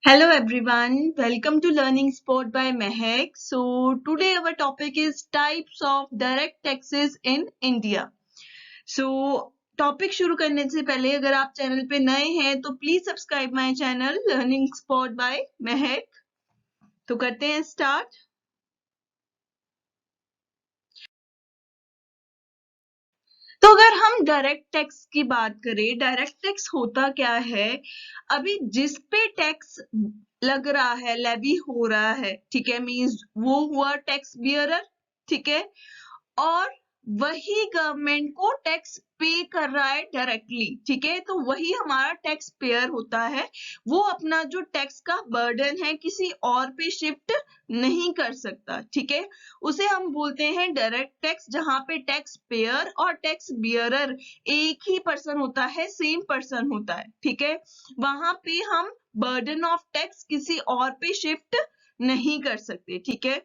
Hello everyone, welcome to Learning Sport by Mehak. So today our topic is types of direct taxes in India. So topic शुरू करने से पहले अगर आप channel पे नए हैं तो please subscribe my channel learning spot by Mahak. तो करते हैं स्टार्ट। तो अगर हम डायरेक्ट टैक्स की बात करें, डायरेक्ट टैक्स होता क्या है? अभी जिस पे टैक्स लग रहा है, लेवी हो रहा है, ठीक है, मींस वो हुआ टैक्स बियरर, ठीक है, और वही गवर्नमेंट को टैक्स पे कर रहा है डायरेक्टली, ठीक है, तो वही हमारा टैक्स पेयर होता है। वो अपना जो टैक्स का बर्डन है किसी और पे शिफ्ट नहीं कर सकता, ठीक है, उसे हम बोलते हैं डायरेक्ट टैक्स, जहां पे टैक्स पेयर और टैक्स बियरर एक ही पर्सन होता है, सेम पर्सन होता है, ठीक है, वहां पे हम बर्डन ऑफ टैक्स किसी और पे शिफ्ट नहीं कर सकते, ठीक है।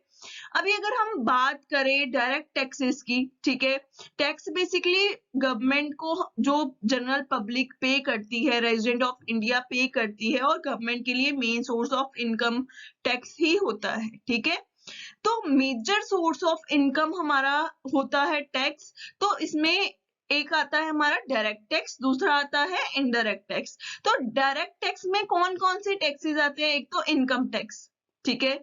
अभी अगर हम बात करें डायरेक्ट टैक्सेस की, ठीक है, टैक्स बेसिकली गवर्नमेंट को जो जनरल पब्लिक पे करती है, रेजिडेंट ऑफ इंडिया पे करती है, और गवर्नमेंट के लिए main source of income tax ही होता है, ठीक है। तो मेजर सोर्स ऑफ इनकम हमारा होता है टैक्स। तो इसमें एक आता है हमारा डायरेक्ट टैक्स, दूसरा आता है इनडायरेक्ट टैक्स। तो डायरेक्ट टैक्स में कौन कौन से टैक्सेस आते हैं? एक तो इनकम टैक्स, ठीक है,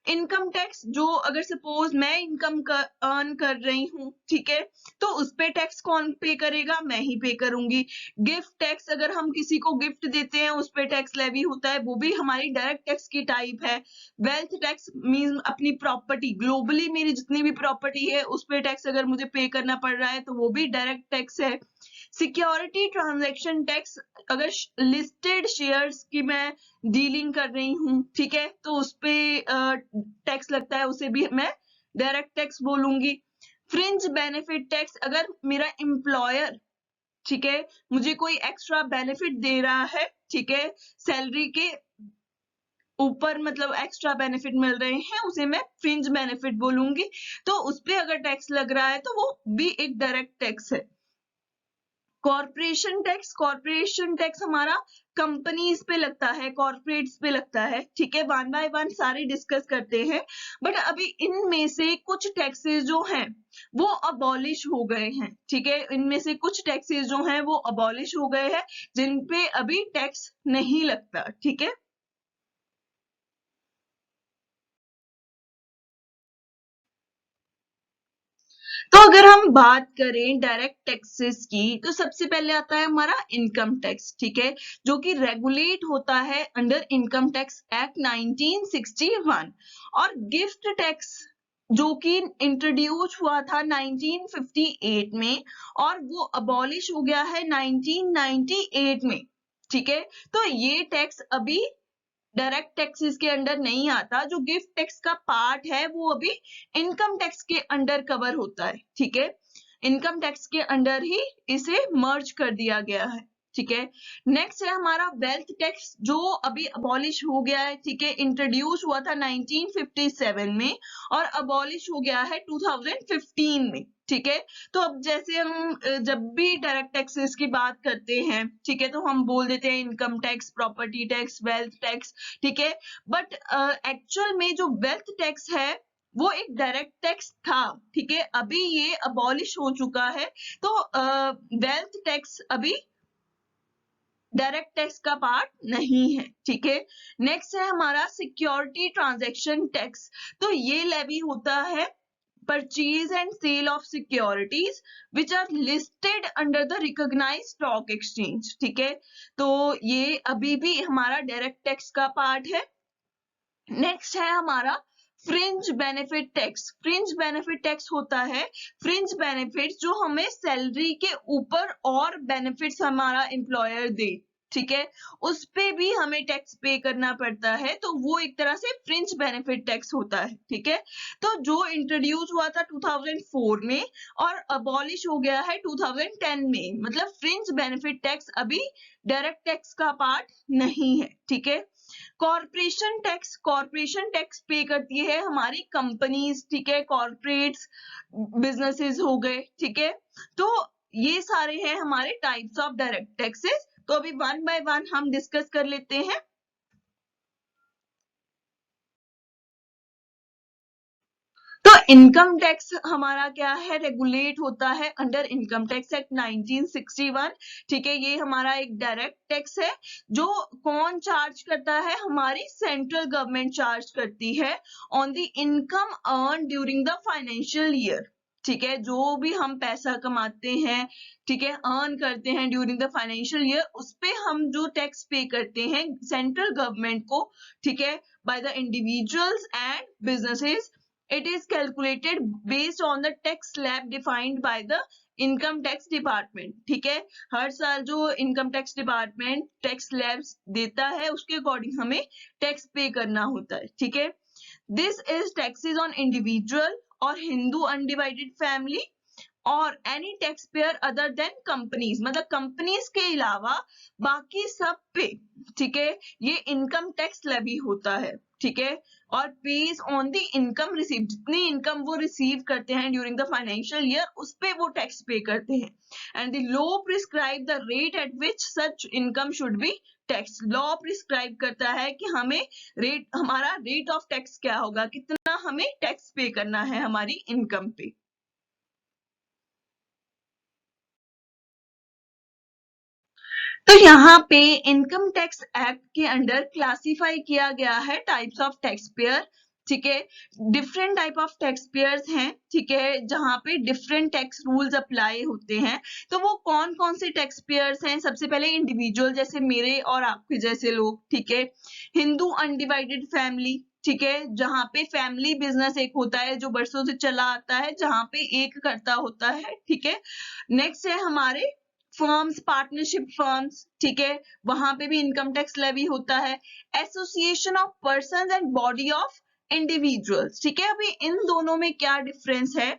इनकम टैक्स जो अगर सपोज मैं इनकम अर्न कर रही हूँ, ठीक है, तो उस पे टैक्स कौन पे करेगा? मैं ही पे करूंगी। गिफ्ट टैक्स, अगर हम किसी को गिफ्ट देते हैं उस पे टैक्स लेवी होता है, वो भी हमारी डायरेक्ट टैक्स की टाइप है। वेल्थ टैक्स मीन अपनी प्रॉपर्टी, ग्लोबली मेरी जितनी भी प्रॉपर्टी है उस पे टैक्स अगर मुझे पे करना पड़ रहा है तो वो भी डायरेक्ट टैक्स है। सिक्योरिटी ट्रांजैक्शन टैक्स, अगर लिस्टेड शेयर्स की मैं डीलिंग कर रही हूँ, ठीक है, तो उस पे टैक्स लगता है, उसे भी मैं डायरेक्ट टैक्स बोलूंगी। फ्रिंज बेनिफिट टैक्स, अगर मेरा एम्प्लॉयर, ठीक है, मुझे कोई एक्स्ट्रा बेनिफिट दे रहा है, ठीक है, सैलरी के ऊपर मतलब एक्स्ट्रा बेनिफिट मिल रहे हैं, उसे मैं फ्रिंज बेनिफिट बोलूंगी। तो उस पे अगर टैक्स लग रहा है तो वो भी एक डायरेक्ट टैक्स है। कॉर्पोरेशन टैक्स हमारा कंपनीज पे लगता है, कॉर्पोरेट्स पे लगता है, ठीक है, वन बाय वन सारे डिस्कस करते हैं। बट अभी इनमें से कुछ टैक्सेस जो हैं वो अबॉलिश हो गए हैं, ठीक है, इनमें से कुछ टैक्सेस जो हैं वो अबॉलिश हो गए हैं, जिन पे अभी टैक्स नहीं लगता, ठीक है। तो अगर हम बात करें डायरेक्ट टैक्सेस की, तो सबसे पहले आता है हमारा इनकम टैक्स, ठीक है, जो कि रेगुलेट होता है अंडर इनकम टैक्स एक्ट 1961। और गिफ्ट टैक्स जो कि इंट्रोड्यूस हुआ था 1958 में और वो अबॉलिश हो गया है 1998 में, ठीक है। तो ये टैक्स अभी डायरेक्ट टैक्सेस के अंडर नहीं आता। जो गिफ्ट टैक्स का पार्ट है वो अभी इनकम टैक्स के अंडर कवर होता है, ठीक है, इनकम टैक्स के अंडर ही इसे मर्ज कर दिया गया है, ठीक है। नेक्स्ट है हमारा वेल्थ टैक्स, जो अभी अबॉलिश हो गया है, ठीक है, इंट्रोड्यूस हुआ था 1957 में और अबॉलिश हो गया है 2015 में, ठीक है। तो अब जैसे हम जब भी डायरेक्ट टैक्सेस की बात करते हैं, ठीक है, तो हम बोल देते हैं income tax, property tax, wealth tax, ठीक है। बट एक्चुअल में जो वेल्थ टैक्स है वो एक डायरेक्ट टैक्स था, ठीक है, अभी ये अबॉलिश हो चुका है। तो वेल्थ टैक्स अभी डायरेक्ट टैक्स का पार्ट नहीं है, ठीक है। नेक्स्ट है हमारा सिक्योरिटी ट्रांजैक्शन टैक्स। तो ये लेवी होता है purchase and sale of securities which are listed under the recognized stock exchange, ठीक है, तो ये अभी भी हमारा डायरेक्ट टैक्स का पार्ट है। नेक्स्ट है हमारा fringe benefit tax. Fringe benefit tax होता है फ्रिंज बेनिफिट्स जो हमें सैलरी के ऊपर और बेनिफिट्स हमारा एम्प्लॉयर दे, ठीक है, उस पे भी हमें टैक्स पे करना पड़ता है, तो वो एक तरह से फ्रिंज बेनिफिट टैक्स होता है, ठीक है। तो जो इंट्रोड्यूस हुआ था 2004 में और अबॉलिश हो गया है 2010 में, मतलब फ्रिंज बेनिफिट टैक्स अभी डायरेक्ट टैक्स का पार्ट नहीं है, ठीक है। कॉर्पोरेशन टैक्स पे करती है हमारी कंपनीज, ठीक है, कॉर्पोरेट्स, बिजनेसेस हो गए, ठीक है। तो ये सारे हैं हमारे टाइप्स ऑफ डायरेक्ट टैक्सेस। तो अभी वन बाय वन हम डिस्कस कर लेते हैं। तो इनकम टैक्स हमारा क्या है, रेगुलेट होता है अंडर इनकम टैक्स एक्ट 1961। ठीक है, ये हमारा एक डायरेक्ट टैक्स है जो कौन चार्ज करता है, हमारी सेंट्रल गवर्नमेंट चार्ज करती है on the income earn during the financial year. ठीक है, जो भी हम पैसा कमाते हैं, ठीक है, अर्न करते हैं ड्यूरिंग द फाइनेंशियल ईयर, उस पे हम जो टैक्स पे करते हैं सेंट्रल गवर्नमेंट को, ठीक है, by the individuals and businesses, it is calculated based on the tax slab defined by the income tax department. ठीक है, हर साल जो income tax department tax slabs देता है उसके अकॉर्डिंग हमें टैक्स पे करना होता है। ठीक है, this is taxes on individual और हिंदू अनडिवाइडेड फैमिली और any tax payer other than companies, मतलब कंपनीज के अलावा बाकी सब पे, ठीक है, ये इनकम टैक्स लेवी होता है। ठीक है, और page on the income receive, जितनी इनकम वो रिसीव करते हैं ड्यूरिंग द फाइनेंशियल ईयर उस पे वो टैक्स पे करते हैं। And the law prescribe the rate at which such income should be tax. Law prescribe करता है कि हमें रेट, हमारा रेट ऑफ टैक्स क्या होगा, कितना हमें टैक्स पे करना है हमारी इनकम पे। तो यहाँ पे इनकम टैक्स एक्ट के अंडर क्लासिफाई किया गया है टाइप्स ऑफ टैक्स पेयर। ठीक है, different type of tax payers हैं। ठीक है, जहाँ पे डिफरेंट टैक्स रूल्स अप्लाई होते हैं। तो वो कौन कौन से टैक्स पेयर्स हैं? सबसे पहले इंडिविजुअल, जैसे मेरे और आपके जैसे लोग। ठीक है, हिंदू अनडिवाइडेड फैमिली, ठीक है, जहाँ पे फैमिली बिजनेस एक होता है जो बरसों से चला आता है, जहाँ पे एक करता होता है। ठीक है, नेक्स्ट है हमारे फर्म्स, पार्टनरशिप फर्म्स, ठीक है, वहां पे भी इनकम टैक्स लेवी होता है। Association of persons and body of individuals, ठीक है। अभी इन दोनों में क्या डिफरेंस है?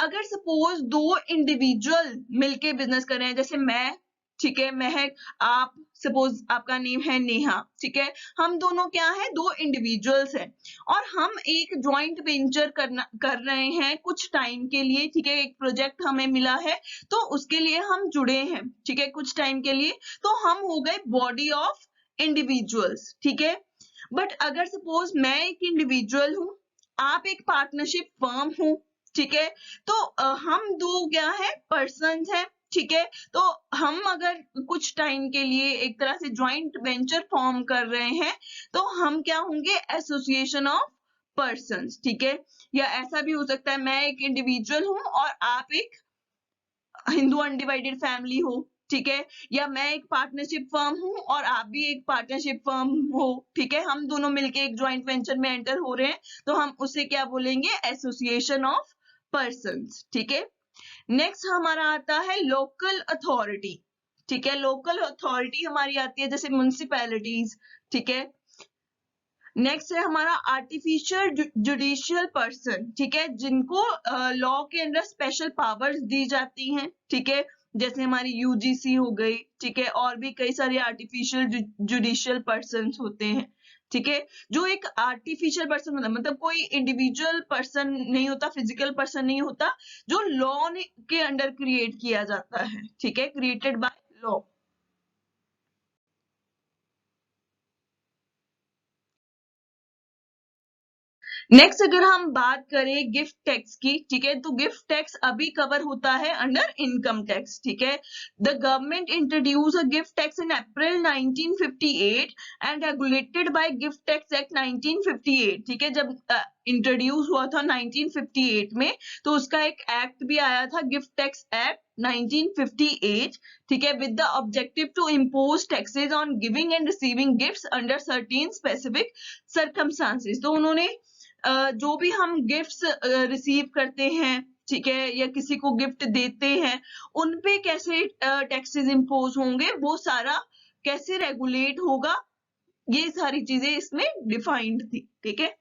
अगर सपोज दो इंडिविजुअल मिलके बिजनेस कर रहे हैं, जैसे मैं, ठीक है, महक, आप, सपोज आपका नेम है नेहा, ठीक है, हम दोनों क्या है, दो इंडिविजुअल्स हैं और हम एक ज्वाइंट वेंचर कर रहे हैं कुछ टाइम के लिए। ठीक है, एक प्रोजेक्ट हमें मिला है तो उसके लिए हम जुड़े हैं, ठीक है, कुछ टाइम के लिए, तो हम हो गए बॉडी ऑफ इंडिविजुअल्स। ठीक है, बट अगर सपोज मैं एक इंडिविजुअल हूं, आप एक पार्टनरशिप फर्म हो, ठीक है, तो हम दो क्या है, पर्सन है। ठीक है, तो हम अगर कुछ टाइम के लिए एक तरह से ज्वाइंट वेंचर फॉर्म कर रहे हैं तो हम क्या होंगे, एसोसिएशन ऑफ पर्संस। ठीक है, या ऐसा भी हो सकता है मैं एक इंडिविजुअल हूं और आप एक हिंदू अनडिवाइडेड फैमिली हो। ठीक है, या मैं एक पार्टनरशिप फर्म हूं और आप भी एक पार्टनरशिप फर्म हो। ठीक है, हम दोनों मिलके एक ज्वाइंट वेंचर में एंटर हो रहे हैं तो हम उसे क्या बोलेंगे, एसोसिएशन ऑफ पर्संस। ठीक है, नेक्स्ट हमारा आता है लोकल अथॉरिटी। ठीक है, लोकल अथॉरिटी हमारी आती है जैसे म्युनिसिपैलिटीज। ठीक है, नेक्स्ट है हमारा आर्टिफिशियल जुडिशियल पर्सन। ठीक है, जिनको लॉ के अंदर स्पेशल पावर्स दी जाती हैं। ठीक है, जैसे हमारी यूजीसी हो गई। ठीक है, और भी कई सारे आर्टिफिशियल जुडिशियल पर्सन होते हैं। ठीक है, जो एक आर्टिफिशियल पर्सन होता है, मतलब कोई इंडिविजुअल पर्सन नहीं होता, फिजिकल पर्सन नहीं होता, जो लॉ के अंडर क्रिएट किया जाता है। ठीक है, क्रिएटेड बाय लॉ। नेक्स्ट अगर हम बात करें गिफ्ट टैक्स की, ठीक है, तो गिफ्ट टैक्स अभी कवर होता है अंडर इनकम टैक्स। ठीक है, the government introduce a gift tax in April 1958 and regulated by gift tax act 1958। ठीक है, जब इंट्रोड्यूस हुआ था 1958 में तो उसका एक एक्ट भी आया था, गिफ्ट टैक्स एक्ट 1958। ठीक है, with the objective to impose taxes on giving and receiving gifts under certain specific circumstances. तो उन्होंने जो भी हम गिफ्ट्स रिसीव करते हैं, ठीक है, या किसी को गिफ्ट देते हैं, उन पे कैसे टैक्सेस इम्पोज होंगे, वो सारा कैसे रेगुलेट होगा, ये सारी चीजें इसमें डिफाइंड थी। ठीक है,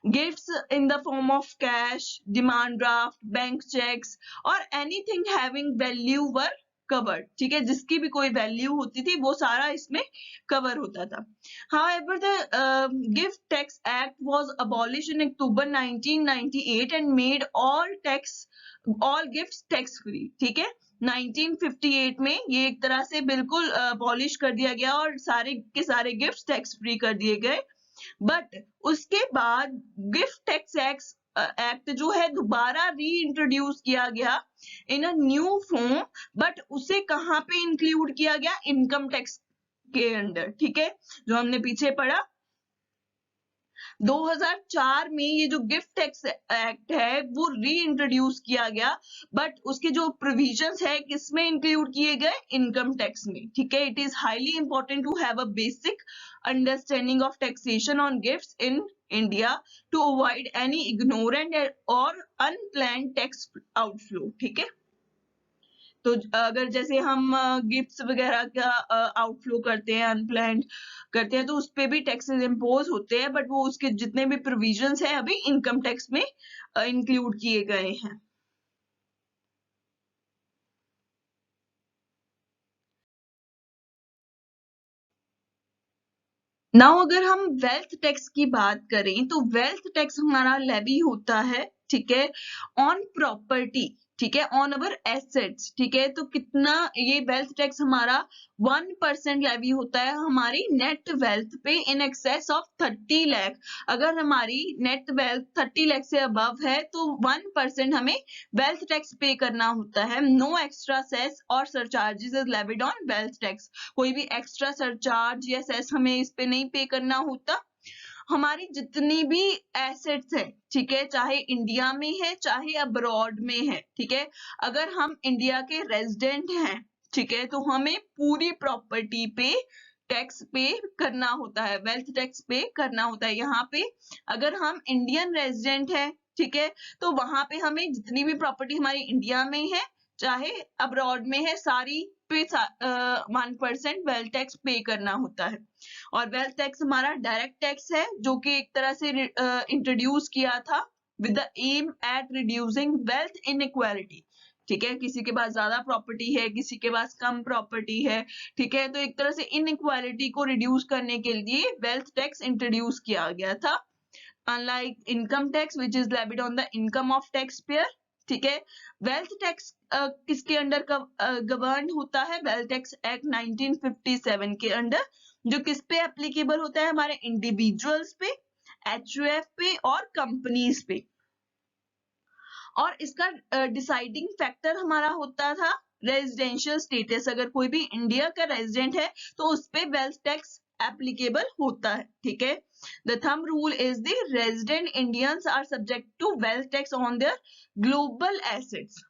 gifts in the form of cash, demand draft, bank cheques और anything having value were covered. ठीक है, जिसकी भी कोई वैल्यू होती थी वो सारा इसमें कवर होता था। However, the Gift Tax Act was abolished in October 1998 and made all gifts tax free. ठीक है, 1958 में ये एक तरह से बिल्कुल abolish कर दिया गया और सारे के सारे गिफ्ट्स टैक्स फ्री कर दिए गए। बट उसके बाद गिफ्ट टैक्स एक्ट एक्ट जो है दोबारा री इंट्रोड्यूस किया गया इन अ न्यू फॉर्म, बट उसे कहाँ पे इंक्लूड किया गया? इनकम टैक्स के अंडर, ठीक है, जो हमने पीछे पढ़ा 2004 में ये जो गिफ्ट टैक्स एक्ट है वो री इंट्रोड्यूस किया गया, बट उसके जो प्रोविजंस है किसमें इंक्लूड किए गए? इनकम टैक्स में, ठीक है। It is highly important to have a basic understanding of taxation on gifts in India to avoid any ignorant और अनप्लान्ड टैक्स आउटफ्लो, ठीक है। तो अगर जैसे हम गिफ्ट्स वगैरह का आउटफ्लो करते हैं, अनप्लान्ड करते हैं, तो उस पे भी टैक्सेस इम्पोज होते हैं, बट वो उसके जितने भी प्रोविजंस हैं अभी इनकम टैक्स में इंक्लूड किए गए हैं। नाउ अगर हम वेल्थ टैक्स की बात करें तो वेल्थ टैक्स हमारा लेवी होता है, ठीक है, ऑन प्रॉपर्टी, ठीक है, ऑन अवर एसेट्स, ठीक है। तो कितना ये वेल्थ टैक्स हमारा 1% लेवी होता है हमारी नेट वेल्थ पे इन एक्सेस ऑफ 30 लाख। अगर हमारी नेट वेल्थ 30 लाख से अबव है तो 1% हमें वेल्थ टैक्स पे करना होता है। नो एक्स्ट्रा सेस और surcharges is levied on wealth tax. कोई भी एक्स्ट्रा सरचार्ज या सेस हमें इस पे नहीं पे करना होता। हमारी जितनी भी एसेट्स है, ठीक है, चाहे इंडिया में है चाहे अब्रॉड में है, ठीक है, अगर हम इंडिया के रेजिडेंट हैं, ठीक है, तो हमें पूरी प्रॉपर्टी पे टैक्स पे करना होता है, वेल्थ टैक्स पे करना होता है। यहाँ पे अगर हम इंडियन रेजिडेंट है, ठीक है, तो वहां पे हमें जितनी भी प्रॉपर्टी हमारी इंडिया में है चाहे अब्रॉड में है सारी पे 1% वेल्थ टैक्स पे करना होता है। और वेल्थ टैक्स हमारा डायरेक्ट टैक्स है जो कि एक तरह से इंट्रोड्यूस किया था with the aim at reducing wealth inequality, ठीक है। किसी के पास ज्यादा प्रॉपर्टी है, किसी के पास कम प्रॉपर्टी है, ठीक है, तो एक तरह से इनइक्वालिटी को रिड्यूस करने के लिए वेल्थ टैक्स इंट्रोड्यूस किया गया था। Unlike income tax which is levied on the income of tax payer, ठीक है। वेल्थ टैक्स किसके अंडर गवर्न होता है? वेल्थ टैक्स एक्ट 1957 के अंडर, जो किस पे एप्लीकेबल होता है? हमारे इंडिविजुअल्स पे, एचयूएफ पे और कंपनीज पे। और इसका डिसाइडिंग फैक्टर हमारा होता था रेजिडेंशियल स्टेटस। अगर कोई भी इंडिया का रेजिडेंट है तो उस पे वेल्थ टैक्स एप्लीकेबल होता है, ठीक है। The thumb rule is the resident Indians are subject to wealth tax on their global assets.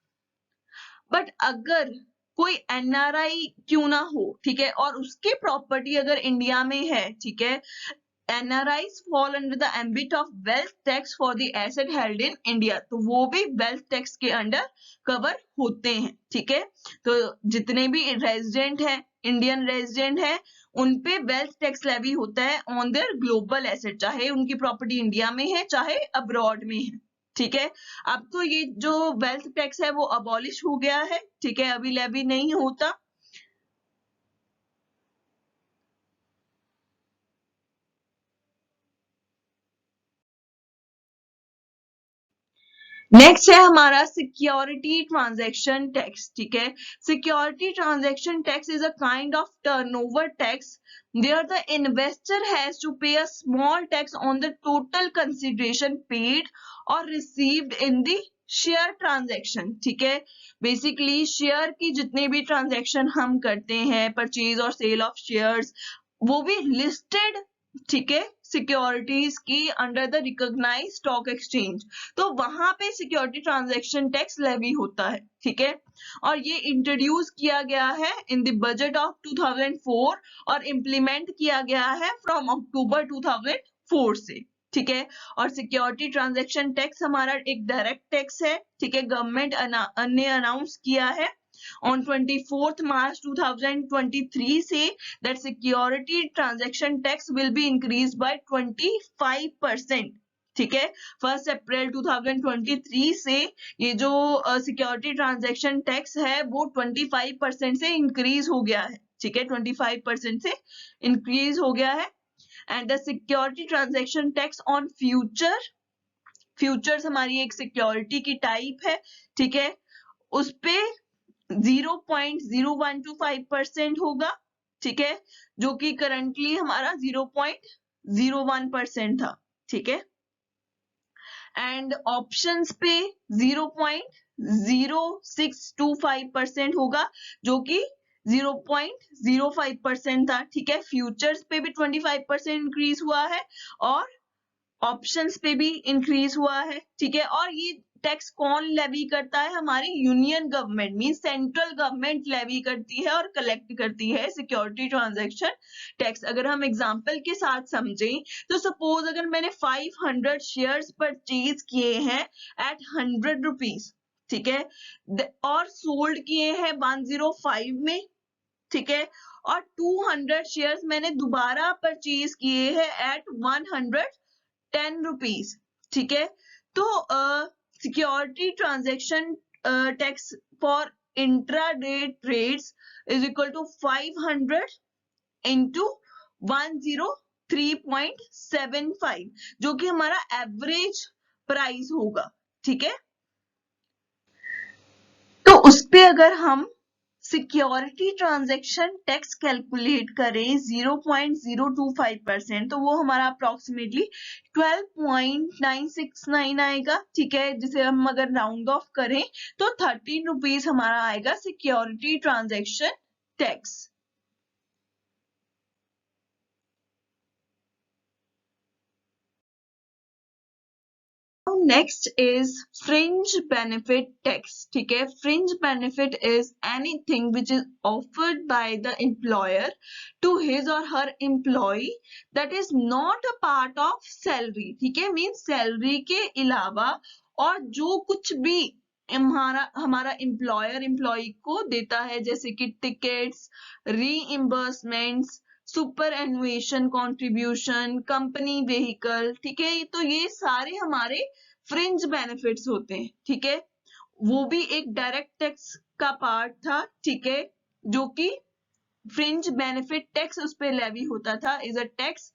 But अगर कोई एनआरआई क्यों ना हो, ठीक है, और उसकी प्रॉपर्टी अगर इंडिया में है, ठीक है, NRIs fall under the ambit of wealth tax for the asset held in India, तो वो भी wealth tax के अंडर कवर होते हैं, ठीक है। तो जितने भी रेजिडेंट हैं, इंडियन रेजिडेंट है, उनपे वेल्थ टैक्स लेवी होता है ऑन देयर ग्लोबल एसेट, चाहे उनकी प्रॉपर्टी इंडिया में है चाहे अब्रॉड में है, ठीक है। अब तो ये जो वेल्थ टैक्स है वो अबॉलिश हो गया है, ठीक है, अभी लेवी नहीं होता। नेक्स्ट है हमारा सिक्योरिटी ट्रांजैक्शन टैक्स, ठीक है। Security transaction tax is a kind of turnover tax where the investor has to pay a small tax on the total consideration paid or received in the share transaction, ठीक है। Basically share की जितने भी transaction हम करते हैं, purchase और cell of shares, वो भी लिस्टेड, ठीक है, सिक्योरिटीज की under the recognised stock exchange, तो वहां पे सिक्योरिटी ट्रांजैक्शन टैक्स लेवी होता है, ठीक है। और ये इंट्रोड्यूस किया गया है इन द बजट ऑफ 2004 और इम्प्लीमेंट किया गया है फ्रॉम अक्टूबर 2004 से, ठीक है। और सिक्योरिटी ट्रांजैक्शन टैक्स हमारा एक डायरेक्ट टैक्स है, ठीक है, गवर्नमेंट ने अनाउंस किया है on 24th March 2023 से that security transaction tax will be increased by 25%, ठीक है। 1 अप्रैल 2023 से ये जो सिक्योरिटी ट्रांजैक्शन टैक्स है वो 25% से इंक्रीज हो गया है, ठीक है, 25% से इंक्रीज हो गया है। And the security transaction tax on futures हमारी एक सिक्योरिटी की टाइप है, ठीक है, उस पे 0.0125% होगा, ठीक है, जो कि करंटली हमारा 0.01% था, ठीक है। एंड ऑप्शंस पे 0.0625% होगा, जो कि 0.05% था। ठीक है, फ्यूचर्स पे भी 25% इंक्रीज हुआ है और ऑप्शंस पे भी इंक्रीज हुआ है। ठीक है, और ये टैक्स कौन लेवी करता है? हमारी union government mean central government levy करती है और कलेक्ट करती है सिक्योरिटी ट्रांजैक्शन टैक्स। अगर हम एग्जांपल के साथ समझें तो सपोज अगर मैंने 500 शेयर्स परचेज किए हैं एट 100 रुपीज, ठीक है, और सोल्ड किए हैं 105 में, ठीक है, और 200 शेयर्स मैंने दोबारा परचेज किए हैं एट 110 रुपीज, ठीक है। तो security transaction tax for intraday trades is equal to 500 into 103.75, जो कि हमारा एवरेज प्राइस होगा। ठीक है, तो उस पे अगर हम सिक्योरिटी ट्रांजैक्शन टैक्स कैलकुलेट करें 0.025%, तो वो हमारा अप्रोक्सीमेटली 12.969 आएगा। ठीक है, जिसे हम अगर राउंड ऑफ करें तो 13 रुपीज हमारा आएगा security transaction tax. Next is fringe benefit tax. ठीक है, fringe benefit is anything which is offered by the employer to his or her employee that is not a part of salary. ठीक है, means salary के अलावा और जो कुछ भी हमारा एम्प्लॉयर एम्प्लॉय को देता है, जैसे कि tickets, reimbursements, superannuation contribution, company vehicle. ठीक है, तो ये सारे हमारे फ्रिंज बेनिफिट्स होते हैं। ठीक है, वो भी एक डायरेक्ट टैक्स का पार्ट था। ठीक है, जो कि फ्रिंज बेनिफिट टैक्स उस पर लेवी होता था, is a tax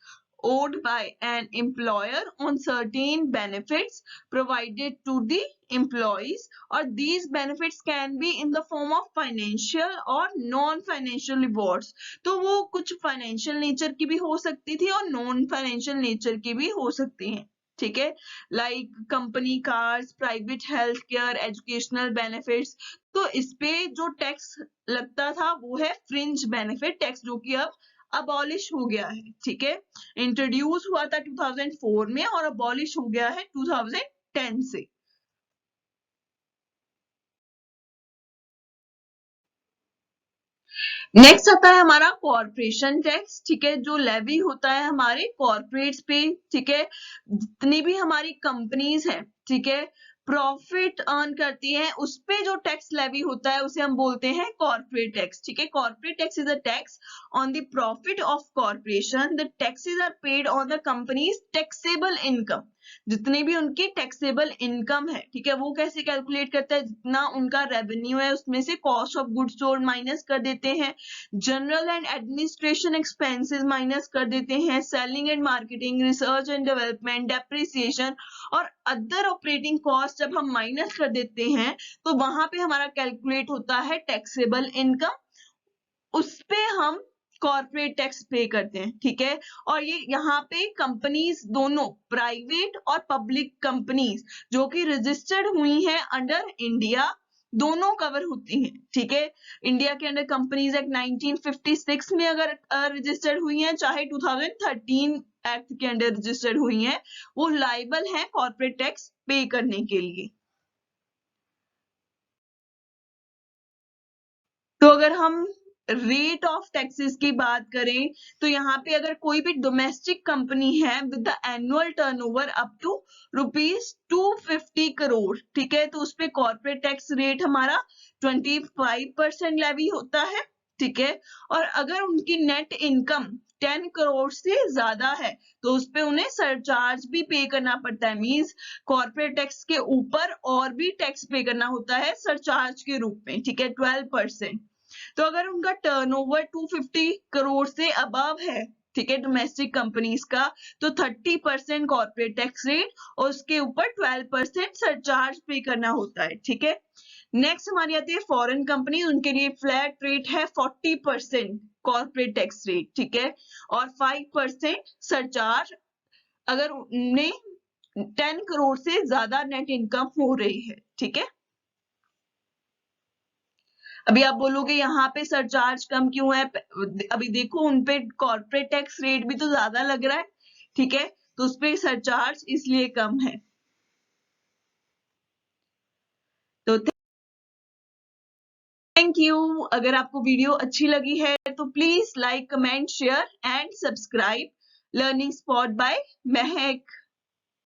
owed by an employer on certain benefits provided to the employees, or these benefits can be in the form of financial or non-financial rewards. तो वो कुछ financial nature की भी हो सकती थी और नॉन फाइनेंशियल नेचर की भी हो सकती हैं। ठीक है, like company cars, private health care, educational benefits. तो इस पे जो टैक्स लगता था वो है फ्रिंज बेनिफिट टैक्स, जो कि अब अबॉलिश हो गया है। ठीक है, इंट्रोड्यूस हुआ था 2004 में और अबॉलिश हो गया है 2010 से। नेक्स्ट आता है हमारा कॉर्पोरेशन टैक्स। ठीक है, जो लेवी होता है हमारे कॉर्पोरेट्स पे। ठीक है, जितनी भी हमारी कंपनीज हैं, ठीक है, प्रॉफिट अर्न करती हैं, उस पे जो टैक्स लेवी होता है उसे हम बोलते हैं कॉर्पोरेट टैक्स। ठीक है, corporate tax is a tax on the profit of corporation. The taxes are paid on the company's taxable income. जितनी भी उनकी टैक्सेबल इनकम है, ठीक है, वो कैसे कैलकुलेट करता है? जितना उनका रेवेन्यू है उसमें से cost of goods sold minus कर देते हैं, general and administration expenses minus कर देते हैं, selling and marketing, research and development, depreciation और अदर ऑपरेटिंग कॉस्ट जब हम माइनस कर देते हैं तो वहां पे हमारा कैलकुलेट होता है टैक्सेबल इनकम। उस पे हम कॉर्पोरेट टैक्स पे करते हैं। ठीक है, और ये यहाँ पे कंपनीज दोनों प्राइवेट और पब्लिक कंपनीज जो कि रजिस्टर्ड हुई हैं अंडर इंडिया, दोनों कवर होती हैं। ठीक है, इंडिया के अंडर कंपनीज एक्ट 1956 में अगर रजिस्टर्ड हुई हैं, चाहे 2013 एक्ट के अंडर रजिस्टर्ड हुई हैं, वो लाइबल हैं कॉर्पोरेट टैक्स पे करने के लिए। तो अगर हम रेट ऑफ टैक्सेस की बात करें तो यहाँ पे अगर कोई भी डोमेस्टिक कंपनी है with the annual turnover up to ₹250 crore, ठीक है, तो उस पे कॉर्पोरेट टैक्स रेट हमारा 25% लेवी होता है। ठीक है, और अगर उनकी नेट इनकम 10 करोड़ से ज्यादा है तो उस पे उन्हें सरचार्ज भी पे करना पड़ता है। मींस कॉर्पोरेट टैक्स के ऊपर और भी टैक्स पे करना होता है सरचार्ज के रूप में। ठीक है, 12%। तो अगर उनका टर्नओवर 250 करोड़ से अबव है, ठीक है, डोमेस्टिक कंपनीज का, तो 30% कॉर्पोरेट टैक्स रेट और उसके ऊपर 12% सरचार्ज पे करना होता है। ठीक है, नेक्स्ट हमारी आती है फॉरेन कंपनी, उनके लिए फ्लैट रेट है 40% कॉर्पोरेट टैक्स रेट। ठीक है, और 5% सरचार्ज अगर उन्हें 10 करोड़ से ज्यादा नेट इनकम हो रही है। ठीक है, अभी आप बोलोगे यहाँ पे सरचार्ज कम क्यों है? अभी देखो उन पे कॉर्पोरेट टैक्स रेट भी तो ज्यादा लग रहा है। ठीक है, तो उस पे सरचार्ज इसलिए कम है। तो थैंक यू। अगर आपको वीडियो अच्छी लगी है तो please like, comment, share and subscribe learning spot by Mahak.